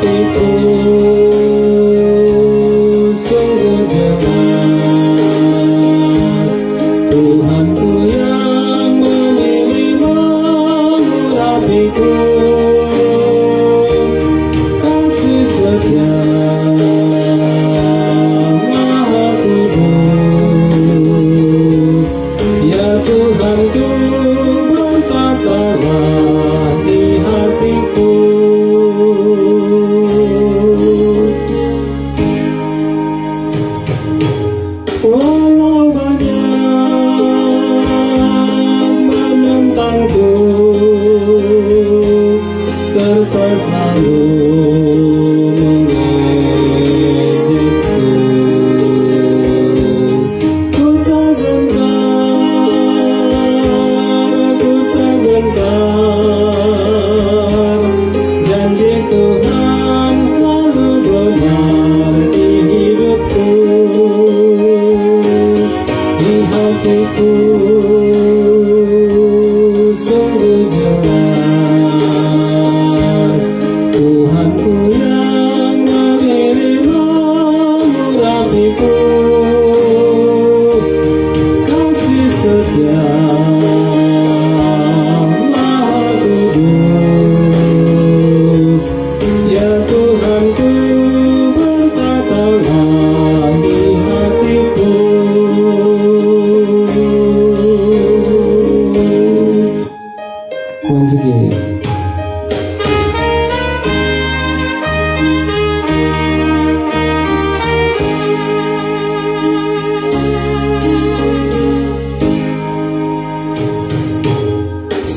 hatiku sungguh jelas, Tuhanku yang memilih mengurapiku, kasih setia Maha Kudus. Ya Tuhanku, berkatalah di hatiku. Walau banyak menentangku, serta selalu mengejekku, ku tak gentar, janji Tuhan selalu benar di hidupku. Di hatiku sungguh jelas, Tuhanku yang memilih mengurapiku, kasih setia Maha Kudus. Ya Tuhanku, berkatalah di hatiku. Once again.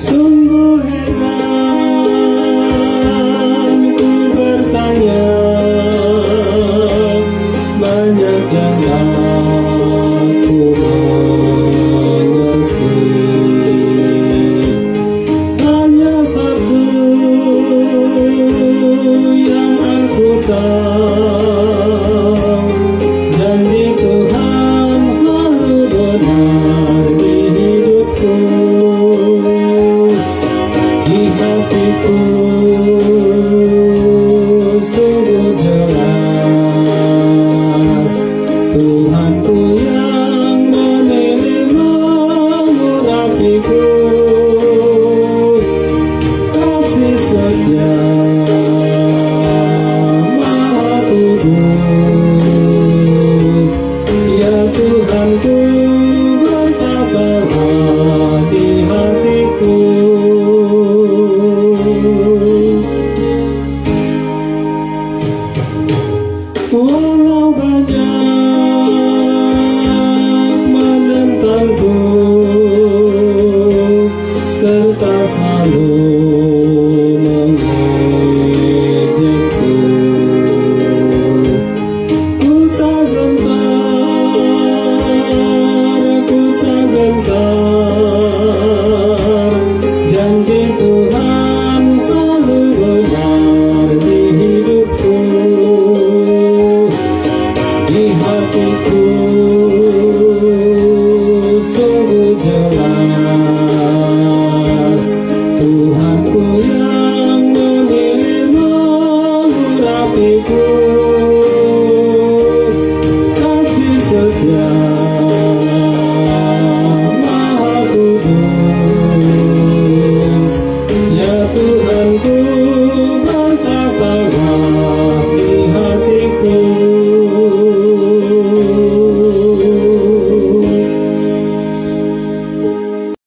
Sungguh heran ku bertanya, banyak yang aku mengerti, hanya satu yang aku tahu, janji Tuhan selalu benar di hidupku. Di hatiku